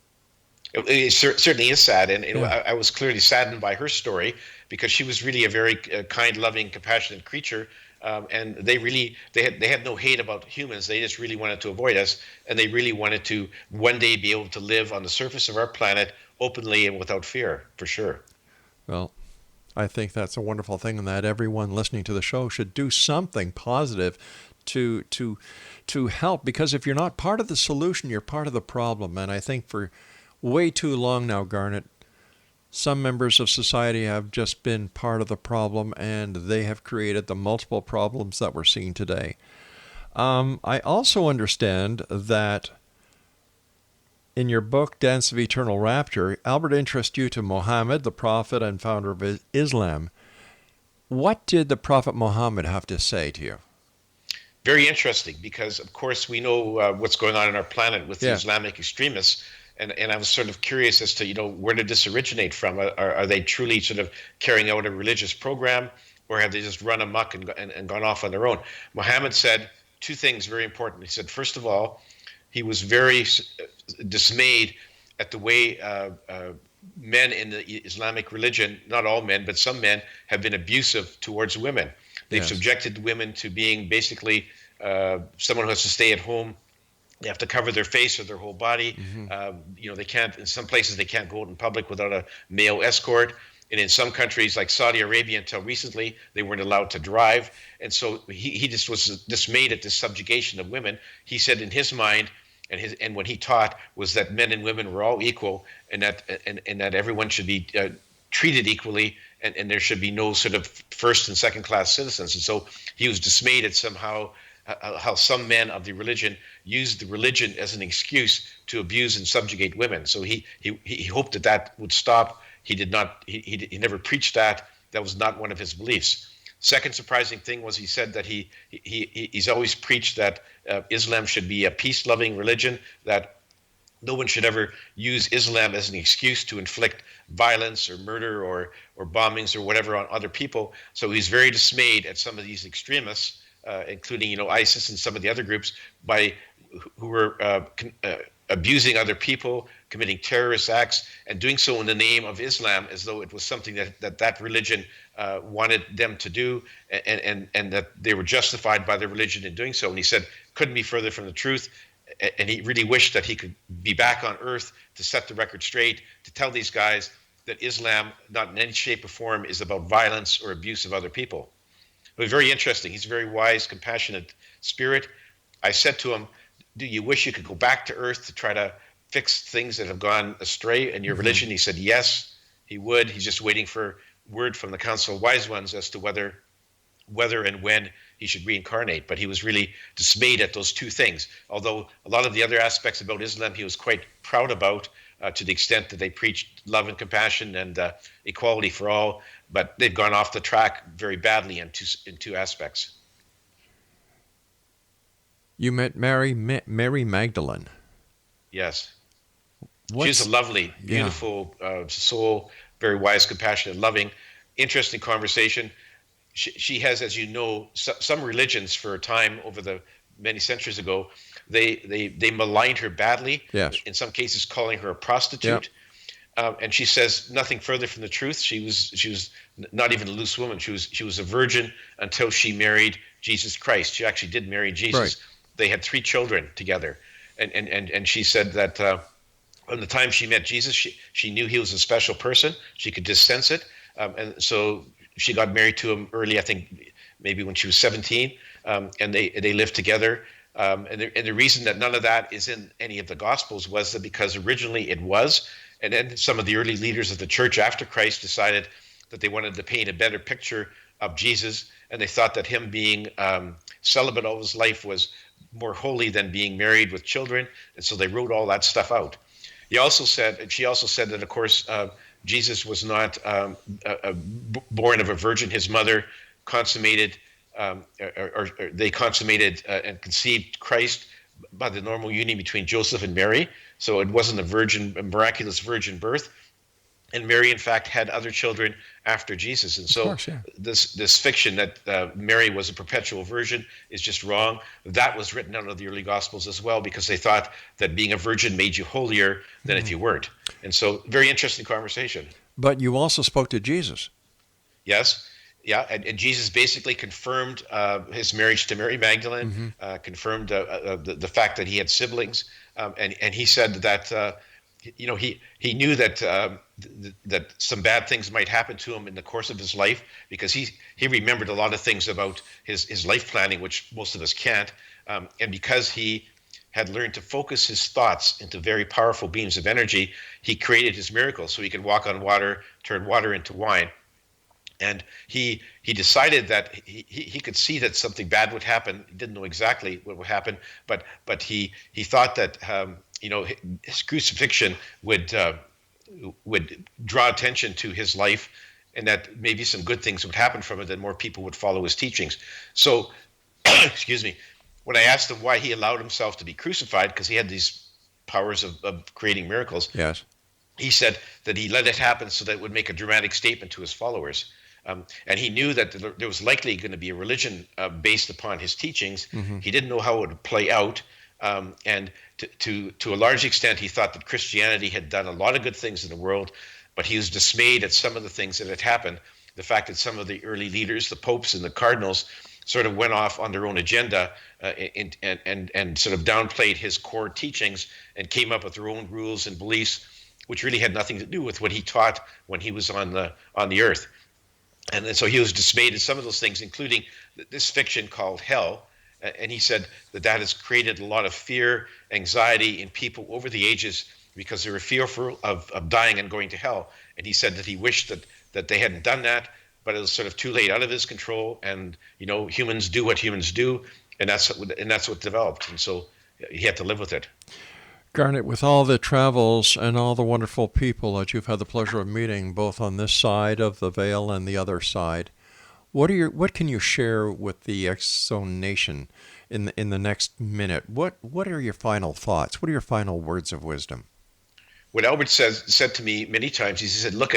It certainly is sad, and I was clearly saddened by her story because she was really a very kind, loving, compassionate creature, and they had no hate about humans. They just really wanted to avoid us, and they really wanted to one day be able to live on the surface of our planet openly and without fear, for sure. Well, I think that's a wonderful thing, and that everyone listening to the show should do something positive to help, because if you're not part of the solution, you're part of the problem. And I think for way too long now, Garnet, some members of society have just been part of the problem, and they have created the multiple problems that we're seeing today. I also understand that in your book, Dance of Eternal Rapture, Albert introduced you to Muhammad, the prophet and founder of Islam. What did the Prophet Muhammad have to say to you? Very interesting, because, of course, we know what's going on our planet with the Islamic extremists. And I was sort of curious as to, where did this originate from? Are they truly sort of carrying out a religious program, or have they just run amok and gone off on their own? Muhammad said 2 things very important. He said, first of all, he was very dismayed at the way men in the Islamic religion, not all men, but some men, have been abusive towards women. They've subjected women to being basically someone who has to stay at home. They have to cover their face or their whole body. They can't, in some places, they can't go out in public without a male escort. And in some countries like Saudi Arabia, until recently, they weren't allowed to drive. And so he just was dismayed at this subjugation of women. He said in his mind, and what he taught was that men and women were all equal, and that everyone should be treated equally, and there should be no sort of first and second class citizens. And so he was dismayed at how some men of the religion used the religion as an excuse to abuse and subjugate women. So he hoped that would stop. He did not. He never preached that. That was not one of his beliefs. Second surprising thing was he said that he's always preached that Islam should be a peace-loving religion, that no one should ever use Islam as an excuse to inflict violence or murder or bombings or whatever on other people. So he's very dismayed at some of these extremists including ISIS and some of the other groups, who were abusing other people, committing terrorist acts, and doing so in the name of Islam, as though it was something that religion wanted them to do, and that they were justified by their religion in doing so. And he said, couldn't be further from the truth. And he really wished that he could be back on earth to set the record straight, to tell these guys that Islam, not in any shape or form, is about violence or abuse of other people. It was very interesting. He's a very wise, compassionate spirit. I said to him, do you wish you could go back to earth to try to fix things that have gone astray in your religion? He said, yes, he would. He's just waiting for word from the Council of Wise Ones as to whether and when he should reincarnate. But he was really dismayed at those two things. Although a lot of the other aspects about Islam he was quite proud about, to the extent that they preached love and compassion and equality for all. But they've gone off the track very badly in two aspects. You met Mary Magdalene. Yes. She's a lovely, beautiful soul, very wise, compassionate, loving, interesting conversation. She has, as you know, some religions for a time over the many centuries ago, they maligned her badly. Yes. In some cases, calling her a prostitute. Yep. And she says nothing further from the truth. She was not even a loose woman. She was a virgin until she married Jesus Christ. She actually did marry Jesus. Right. They had 3 children together. And she said that from the time she met Jesus, she knew he was a special person. She could just sense it. And so she got married to him early, I think maybe when she was 17, and they lived together. And the reason that none of that is in any of the Gospels was that because originally it was, and then some of the early leaders of the church after Christ decided that they wanted to paint a better picture of Jesus, and they thought that him being celibate all his life was more holy than being married with children, and so they wrote all that stuff out. She also said that, of course, Jesus was not born of a virgin. His mother consummated, they consummated and conceived Christ by the normal union between Joseph and Mary. So it wasn't a miraculous virgin birth. And Mary, in fact, had other children after Jesus. And so this fiction that Mary was a perpetual virgin is just wrong. That was written out of the early Gospels as well, because they thought that being a virgin made you holier than if you weren't. And so very interesting conversation. But you also spoke to Jesus. Yes. Yeah, and Jesus basically confirmed his marriage to Mary Magdalene, confirmed the fact that he had siblings. And he said that he knew that that some bad things might happen to him in the course of his life, because he remembered a lot of things about his life planning, which most of us can't. And because he had learned to focus his thoughts into very powerful beams of energy, he created his miracles so he could walk on water, turn water into wine. And he decided that he could see that something bad would happen. He didn't know exactly what would happen, but he thought that his crucifixion would draw attention to his life, and that maybe some good things would happen from it, that more people would follow his teachings. So, excuse me, when I asked him why he allowed himself to be crucified, because he had these powers of creating miracles, yes, he said that he let it happen so that it would make a dramatic statement to his followers. And he knew that there was likely going to be a religion based upon his teachings. He didn't know how it would play out. And to a large extent, he thought that Christianity had done a lot of good things in the world, but he was dismayed at some of the things that had happened. The fact that some of the early leaders, the popes and the cardinals, sort of went off on their own agenda and sort of downplayed his core teachings and came up with their own rules and beliefs, which really had nothing to do with what he taught when he was on the earth. And so he was dismayed at some of those things, including this fiction called Hell. And he said that has created a lot of fear, anxiety in people over the ages, because they were fearful of dying and going to hell. And he said that he wished that they hadn't done that, but it was sort of too late, out of his control. And humans do what humans do, and that's what developed. And so he had to live with it. Garnet, with all the travels and all the wonderful people that you've had the pleasure of meeting, both on this side of the veil and the other side, what can you share with the X-Zone Nation in the next minute? What are your final thoughts? What are your final words of wisdom? What Albert said to me many times, he said, look,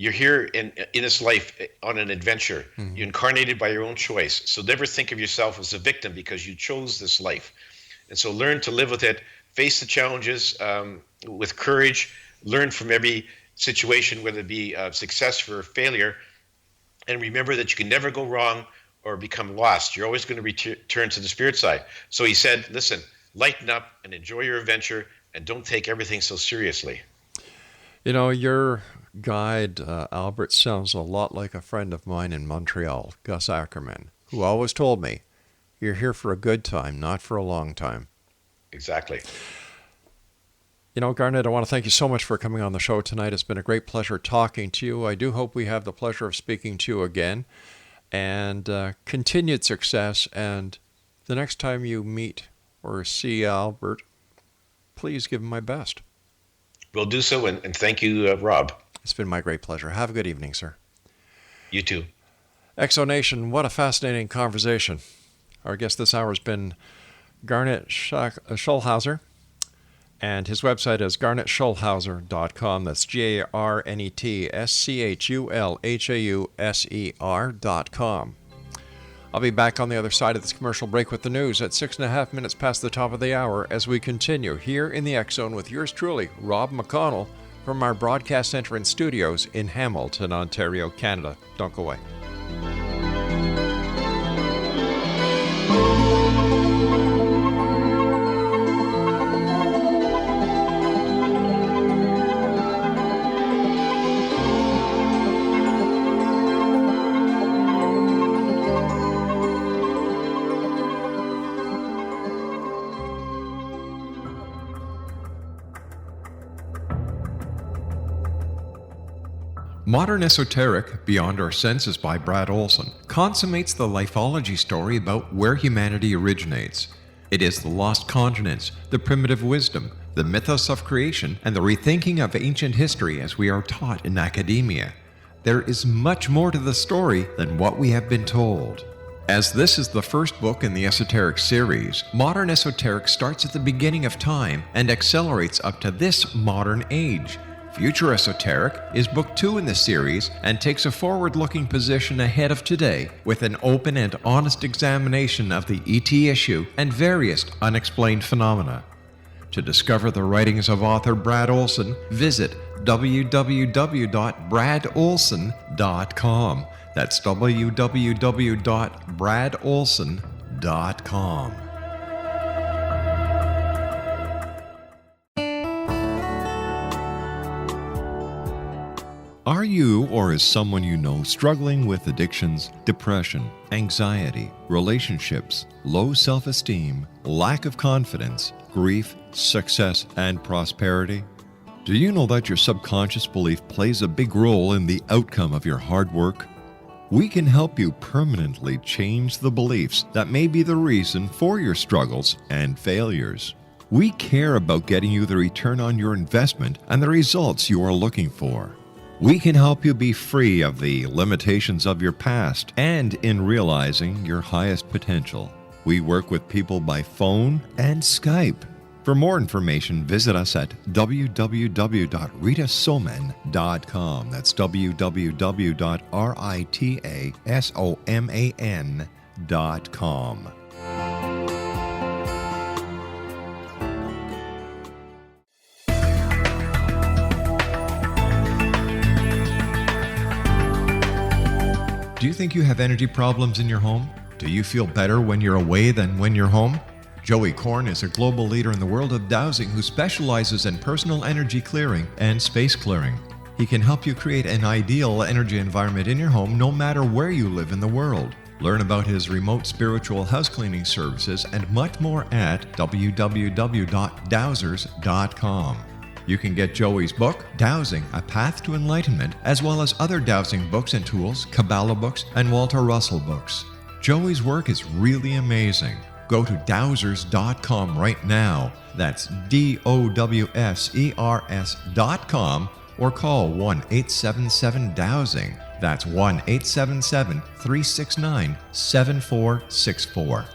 You're here in this life on an adventure. You're incarnated by your own choice. So never think of yourself as a victim because you chose this life. And so learn to live with it, face the challenges with courage, learn from every situation, whether it be success or failure, and remember that you can never go wrong or become lost. You're always going to return to the spirit side. So he said, listen, lighten up and enjoy your adventure and don't take everything so seriously. You know, your guide, Albert, sounds a lot like a friend of mine in Montreal, Gus Ackerman, who always told me, you're here for a good time, not for a long time. Exactly. You know, Garnet, I want to thank you so much for coming on the show tonight. It's been a great pleasure talking to you. I do hope we have the pleasure of speaking to you again, and continued success. And the next time you meet or see Albert, please give him my best. We'll do so, and thank you, Rob. It's been my great pleasure. Have a good evening, sir. You too. Exonation, what a fascinating conversation. Our guest this hour has been Garnet Schulhauser, and his website is garnetschulhauser.com. That's GarnetSchulhauser.com. I'll be back on the other side of this commercial break with the news at 6.5 minutes past the top of the hour as we continue here in the X Zone with yours truly, Rob McConnell, from our broadcast center and studios in Hamilton, Ontario, Canada. Don't go away. Modern Esoteric, Beyond Our Senses by Brad Olson, consummates the lifology story about where humanity originates. It is the lost continents, the primitive wisdom, the mythos of creation, and the rethinking of ancient history as we are taught in academia. There is much more to the story than what we have been told. As this is the first book in the Esoteric series, Modern Esoteric starts at the beginning of time and accelerates up to this modern age. Future Esoteric is book 2 in the series and takes a forward-looking position ahead of today with an open and honest examination of the ET issue and various unexplained phenomena. To discover the writings of author Brad Olson, visit www.bradolson.com. That's www.bradolson.com. Are you or is someone you know struggling with addictions, depression, anxiety, relationships, low self-esteem, lack of confidence, grief, success, and prosperity? Do you know that your subconscious belief plays a big role in the outcome of your hard work? We can help you permanently change the beliefs that may be the reason for your struggles and failures. We care about getting you the return on your investment and the results you are looking for. We can help you be free of the limitations of your past and in realizing your highest potential. We work with people by phone and Skype. For more information, visit us at www.ritasoman.com. That's www.ritasoman.com. Do you think you have energy problems in your home? Do you feel better when you're away than when you're home? Joey Korn is a global leader in the world of dowsing who specializes in personal energy clearing and space clearing. He can help you create an ideal energy environment in your home no matter where you live in the world. Learn about his remote spiritual house cleaning services and much more at www.dowsers.com. You can get Joey's book, Dowsing, A Path to Enlightenment, as well as other dowsing books and tools, Kabbalah books, and Walter Russell books. Joey's work is really amazing. Go to dowsers.com right now. That's DOWSERS.com or call 1-877-DOWSING. That's 1-877-369-7464.